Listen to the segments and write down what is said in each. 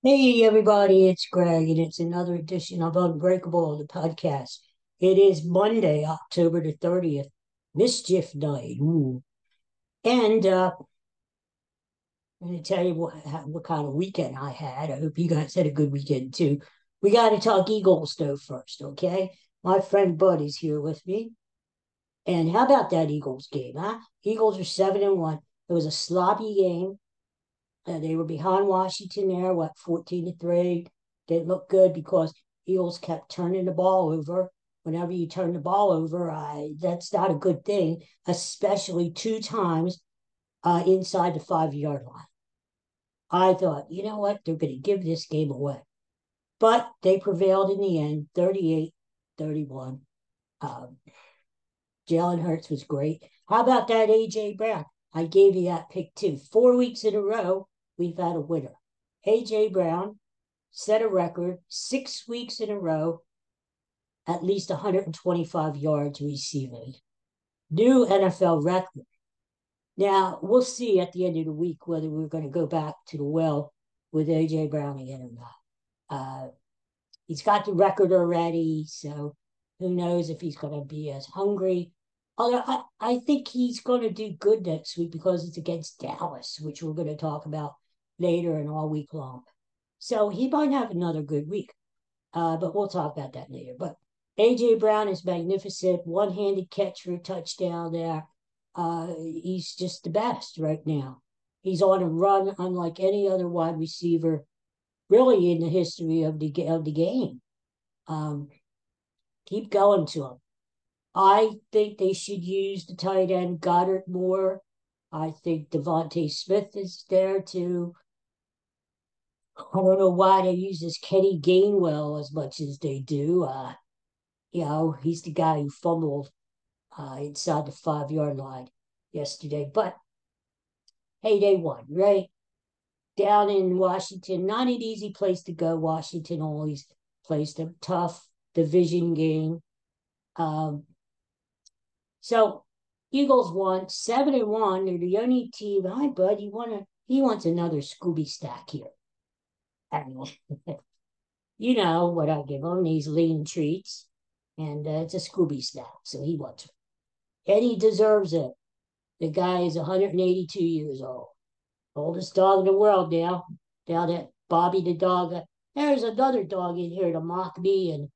Hey everybody, it's Greg, and it's another edition of Unbreakable, the podcast. It is Monday, October the 30th, Mischief Night. Ooh. And I'm going to tell you what kind of weekend I had. I hope you guys had a good weekend too. We got to talk Eagles though first, okay? My friend Bud is here with me. And how about that Eagles game, huh? Eagles are 7-1. It was a sloppy game. They were behind Washington there, 14-3. Didn't look good because Eagles kept turning the ball over. Whenever you turn the ball over, that's not a good thing, especially two times inside the 5 yard line. I thought, you know what? They're going to give this game away. But they prevailed in the end, 38-31. Um, Jalen Hurts was great. How about that A.J. Brown? I gave you that pick too. 4 weeks in a row, we've had a winner. A.J. Brown set a record 6 weeks in a row, at least 125 yards receiving. New NFL record. Now, we'll see at the end of the week whether we're going to go back to the well with A.J. Brown again or not. He's got the record already, so who knows if he's going to be as hungry. Although I think he's going to do good next week because it's against Dallas, which we're going to talk about later and all week long. So he might have another good week, but we'll talk about that later. But A.J. Brown is magnificent, one-handed catch for a touchdown there. He's just the best right now. He's on a run unlike any other wide receiver really in the history of the game. Um, Keep going to him. I think they should use the tight end Goddard more. I think Devontae Smith is there too. I don't know why they use this Kenny Gainwell as much as they do. He's the guy who fumbled inside the 5 yard line yesterday. But hey, they won, right? Down in Washington, not an easy place to go. Washington always plays a tough division game. Um, so Eagles won 7-1. They're the only team. Hi, bud. He wants another Scooby stack here. Anyway, you know what I give him, these lean treats. And it's a Scooby snack, so he wants it. And he deserves it. The guy is 182 years old. Oldest dog in the world now. Now that Bobby the dog. There's another dog in here to mock me. And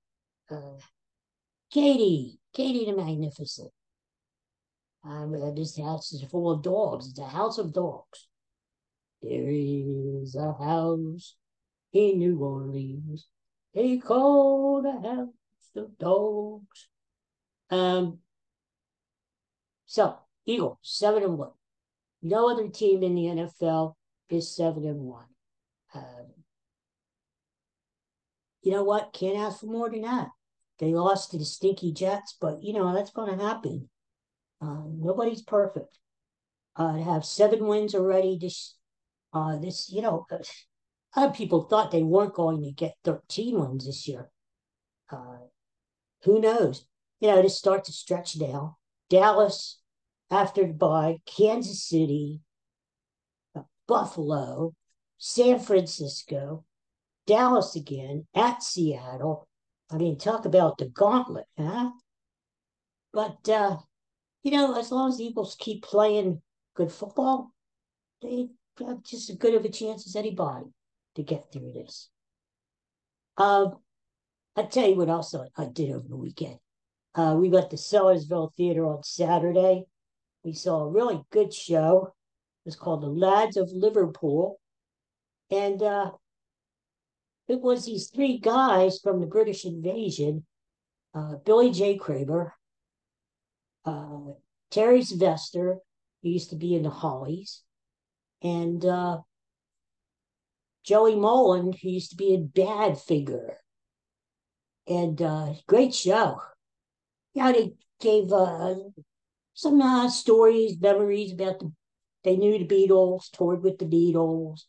Katie the Magnificent. This house is full of dogs. It's a house of dogs. There is a house in New Orleans. They call the house of dogs. Um, so Eagles 7-1. No other team in the NFL is 7-1. Um, you know what? Can't ask for more than that. They lost to the stinky Jets, but that's going to happen. Nobody's perfect. To have 7 wins already, a lot of people thought they weren't going to get 13 wins this year. Uh, who knows? To start to stretch now. Dallas after the bye, Kansas City, Buffalo, San Francisco, Dallas again, at Seattle. I mean, talk about the gauntlet, huh? But, as long as the Eagles keep playing good football, they have just as good of a chance as anybody to get through this. Um, I'll tell you what else I did over the weekend. We went to Sellersville Theater on Saturday. We saw a really good show. It was called The Lads of Liverpool. And it was these three guys from the British invasion, Billy J. Kramer, uh, Terry Sylvester, who used to be in the Hollies, and Joey Mullen, who used to be in Badfinger. And great show. They gave some stories, memories about they knew the Beatles, toured with the Beatles,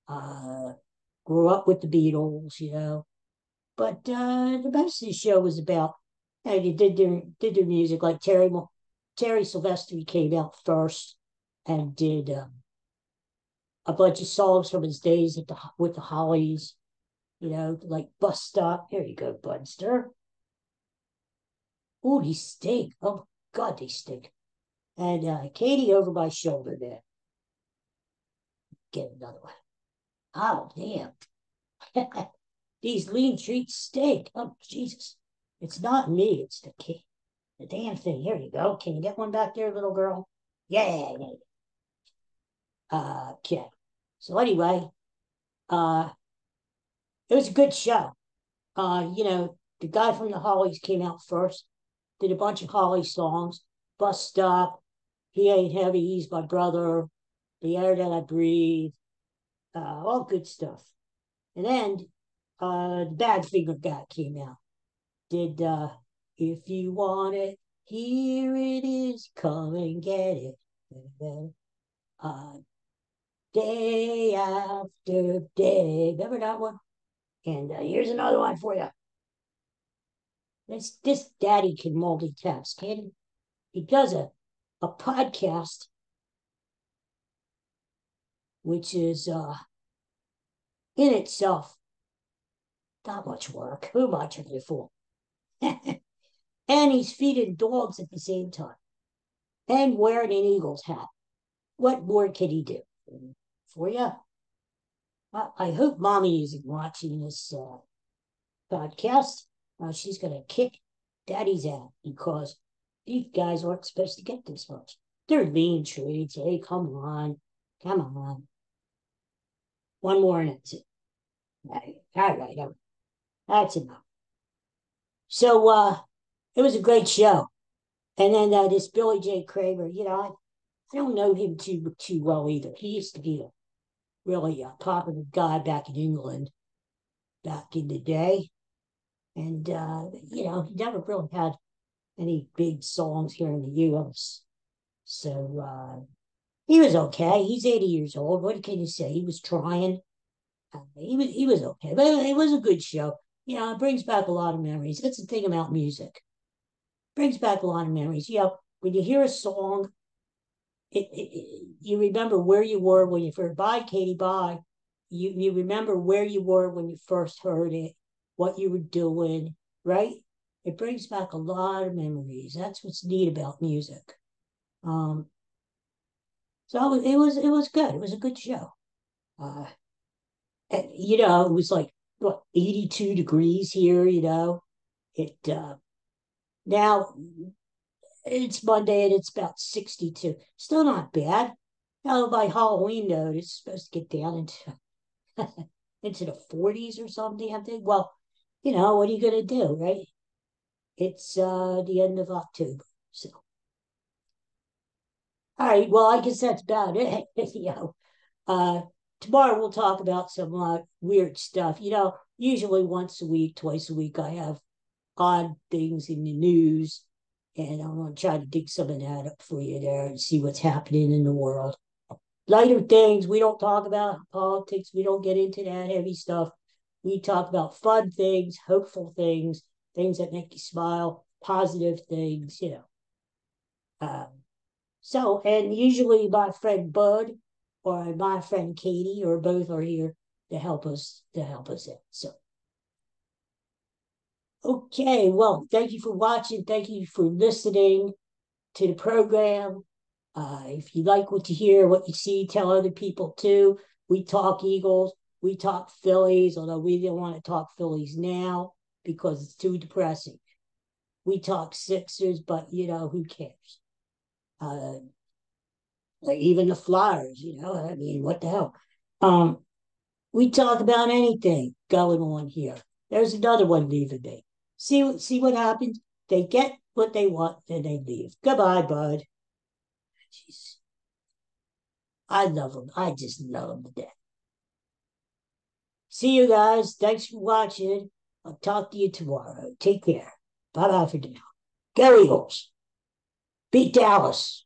uh, grew up with the Beatles. But the most of the show was about they did their music like Terry Sylvester came out first and did a bunch of songs from his days with the Hollies, like Bus Stop. Here you go, Budster. Oh, these stink. Oh, God, they stink. And Katie over my shoulder there. Get another one. Oh, damn. These lean treats stink. Oh, Jesus. It's not me. It's the damn thing. Here you go. Can you get one back there, little girl? Yeah. Okay. So anyway, uh, it was a good show. The guy from the Hollies came out first, did a bunch of Holly songs. Bus Stop, He Ain't Heavy, He's My Brother, The Air That I Breathe, all good stuff. And then the Badfinger guy came out, did If You Want It, Here It Is, Come and Get It. Uh, Day after day. Remember that one? And here's another one for you. This daddy can multitask, can he? He does a podcast, which is in itself not much work. Who am I trying to fool? And he's feeding dogs at the same time and wearing an Eagles hat. What more can he do for you? I hope mommy isn't watching this podcast. She's going to kick daddy's ass because these guys aren't supposed to get this much. They're mean treats. Hey, come on. Come on. One more and that's it. All right. That's enough. So it was a great show. And then this Billy J. Kramer, I don't know him too well either. He used to be a really popular guy back in England back in the day. And, he never really had any big songs here in the U.S. So he was okay. He's 80 years old. What can you say? He was trying. He was okay, but it was a good show. It brings back a lot of memories. That's the thing about music. It brings back a lot of memories. When you hear a song, you remember where you were when you first. Bye, Katie. Bye. You remember where you were when you first heard it, what you were doing, right? It brings back a lot of memories. That's what's neat about music. So it was good. It was a good show. It was like what 82 degrees here. It now it's Monday and it's about 62. Still not bad. By Halloween though, it's supposed to get down into the 40s or something. I think. Well, what are you gonna do, right? It's the end of October, so. All right. Well, I guess that's about it. Tomorrow we'll talk about some weird stuff. Usually once a week, twice a week, I have odd things in the news, and I'm going to try to dig some of that up for you there and see what's happening in the world. Lighter things we don't talk about, politics. We don't get into that heavy stuff. We talk about fun things, hopeful things, things that make you smile, positive things. And usually my friend Bud or my friend Katie or both are here to help us out. So, okay, well, thank you for watching. Thank you for listening to the program. If you like what you hear, what you see, tell other people too. We talk Eagles, we talk Phillies, although we don't want to talk Phillies now because it's too depressing. We talk Sixers, but who cares? Like even the Flyers, what the hell? We talk about anything going on here. There's another one leaving me. See what happens? They get what they want, then they leave. Goodbye, bud. Jeez. I love them. I just love them to death. See you guys. Thanks for watching. I'll talk to you tomorrow. Take care. Bye-bye for now. Go Eagles. Beat Dallas.